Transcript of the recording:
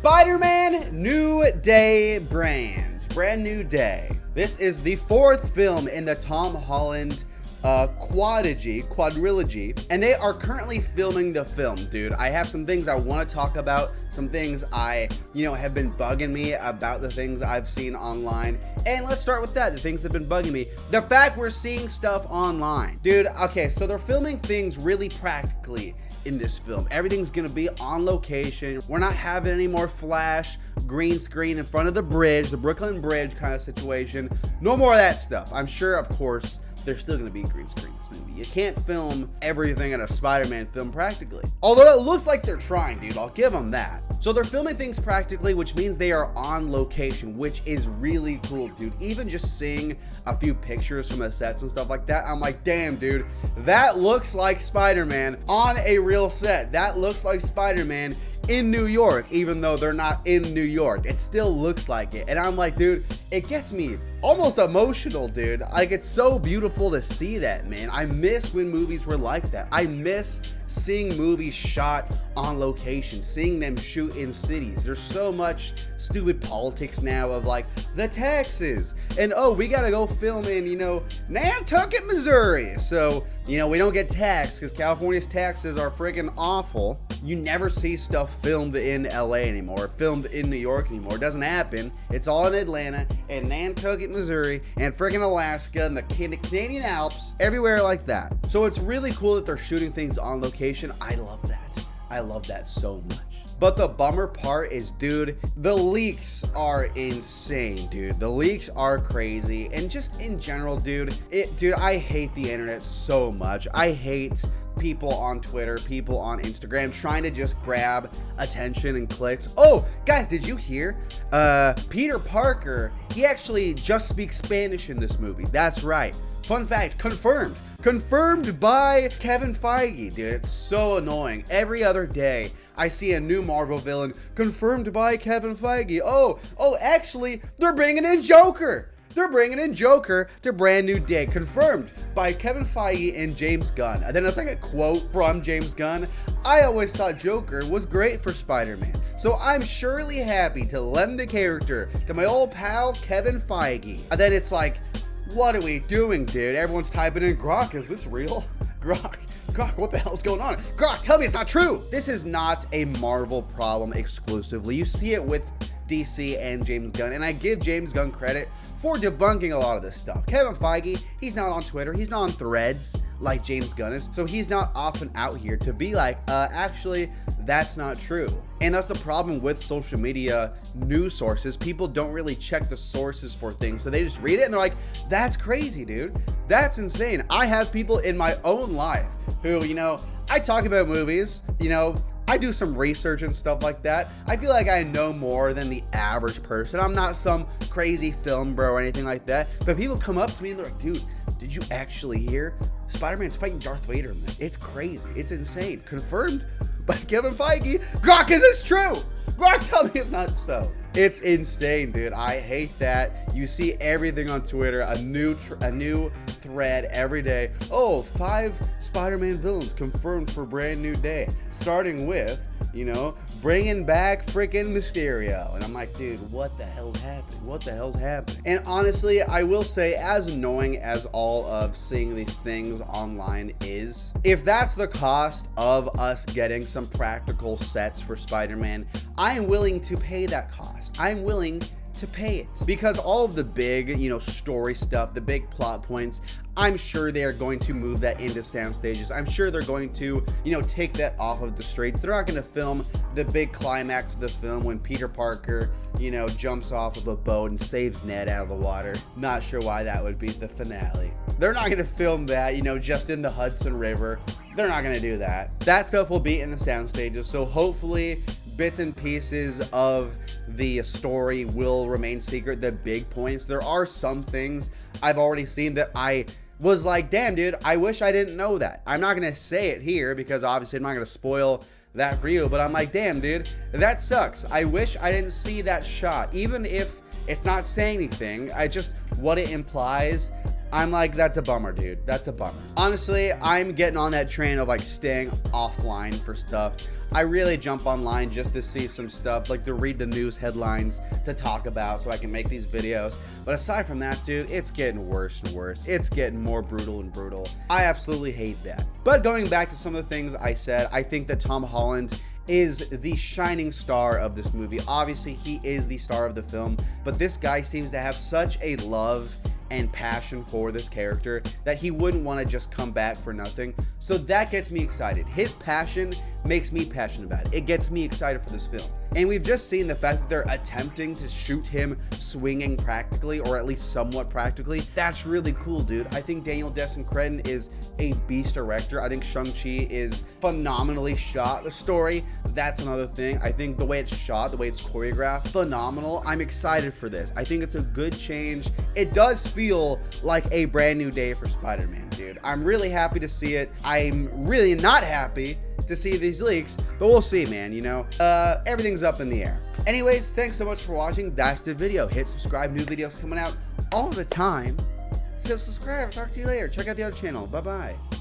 Spider-Man New Day brand new day. This is the fourth film in the Tom Holland quadrilogy, and they are currently filming the film, dude. I have some things I want to talk about, some things I, have been bugging me about the things I've seen online, and let's start with that, the things that have been bugging me. The fact we're seeing stuff online. Dude, okay, so they're filming things really practically in this film. Everything's gonna be on location. We're not having any more flash green screen in front of the bridge, the Brooklyn Bridge kind of situation. No more of that stuff. I'm sure, of course, there's still gonna be green screen in this movie. You can't film everything in a Spider-Man film practically. Although it looks like they're trying, dude. I'll give them that. So they're filming things practically, which means they are on location, which is really cool, dude. Even just seeing a few pictures from the sets and stuff like that, I'm like, damn, dude, that looks like Spider-Man on a real set. That looks like Spider-Man in New York, even though they're not in New York. It still looks like it. And I'm like, dude, it gets me almost emotional, dude. Like, it's so beautiful to see that, man. I miss when movies were like that. I miss seeing movies shot on location, seeing them shoot in cities. There's so much stupid politics now of like the taxes and, oh, we gotta go film in, Nantucket, Missouri. So, we don't get taxed because California's taxes are freaking awful. You never see stuff filmed in LA anymore, filmed in New York anymore. It doesn't happen. It's all in Atlanta and Nantucket, Missouri, and freaking Alaska and the Canadian Alps, everywhere like that. So it's really cool that they're shooting things on location. I love that. I love that so much. But the bummer part is, dude, the leaks are insane, dude. The leaks are crazy. And just in general, dude, I hate the internet so much. I hate people on Twitter, people on Instagram trying to just grab attention and clicks. Oh, guys, did you hear? Peter Parker, he actually just speaks Spanish in this movie. That's right. Fun fact, confirmed. Confirmed by Kevin Feige, dude. It's so annoying. Every other day, I see a new Marvel villain confirmed by Kevin Feige. Oh, actually, they're bringing in Joker. They're bringing in Joker to Brand New Day, confirmed by Kevin Feige and James Gunn. And then it's like a quote from James Gunn. I always thought Joker was great for Spider-Man, so I'm surely happy to lend the character to my old pal Kevin Feige. And then it's like, what are we doing, dude? Everyone's typing in, Grok, is this real? Grok, what the hell's going on? Grok, tell me it's not true. This is not a Marvel problem exclusively. You see it with DC and James Gunn, and I give James Gunn credit for debunking a lot of this stuff. Kevin Feige, he's not on Twitter, he's not on Threads like James Gunn is, so he's not often out here to be like, actually, that's not true. And that's the problem with social media news sources. People don't really check the sources for things, so they just read it and they're like, that's crazy, dude. That's insane. I have people in my own life who, I talk about movies, I do some research and stuff like that. I feel like I know more than the average person. I'm not some crazy film bro or anything like that. But people come up to me and they're like, dude, did you actually hear Spider-Man's fighting Darth Vader in this? It's crazy. It's insane. Confirmed by Kevin Feige. Grok, is this true? Grok, tell me if not so. It's insane, dude. I hate that. You see everything on Twitter, a new thread every day. Oh, 5 Spider-Man villains confirmed for Brand New Day. Starting with, bringing back freaking Mysterio. And I'm like, dude, what the hell's happening? What the hell's happening? And honestly, I will say, as annoying as all of seeing these things online is, if that's the cost of us getting some practical sets for Spider-Man, I am willing to pay that cost. I'm willing to pay it, because all of the big, story stuff, the big plot points, I'm sure they are going to move that into sound stages. I'm sure they're going to, take that off of the streets. They're not going to film the big climax of the film when Peter Parker, jumps off of a boat and saves Ned out of the water. Not sure why that would be the finale. They're not going to film that, just in the Hudson River. They're not going to do that. That stuff will be in the sound stages. So hopefully bits and pieces of the story will remain secret. The big points, there are some things I've already seen that I was like, damn, dude, I wish I didn't know that. I'm not gonna say it here because obviously I'm not gonna spoil that for you, but I'm like, damn, dude, that sucks. I wish I didn't see that shot. Even if it's not saying anything, what it implies, I'm like, that's a bummer, dude. That's a bummer. Honestly, I'm getting on that train of like staying offline for stuff. I really jump online just to see some stuff, like to read the news headlines to talk about so I can make these videos. But aside from that, dude, it's getting worse and worse. It's getting more brutal and brutal. I absolutely hate that. But going back to some of the things I said, I think that Tom Holland is the shining star of this movie. Obviously, he is the star of the film, but this guy seems to have such a love and passion for this character that he wouldn't want to just come back for nothing. So that gets me excited. His passion makes me passionate about it. It gets me excited for this film. And we've just seen the fact that they're attempting to shoot him swinging practically, or at least somewhat practically. That's really cool, dude. I think Daniel Destin Cretton is a beast director. I think Shang-Chi is phenomenally shot. The story, that's another thing. I think the way it's shot, the way it's choreographed, phenomenal. I'm excited for this. I think it's a good change. It does feel like a brand new day for Spider-Man, dude. I'm really happy to see it. I'm really not happy to see these leaks, but we'll see, man. You know, everything's up in the air. Anyways, thanks so much for watching. That's the video. Hit subscribe. New videos coming out all the time. So subscribe. Talk to you later. Check out the other channel. Bye bye.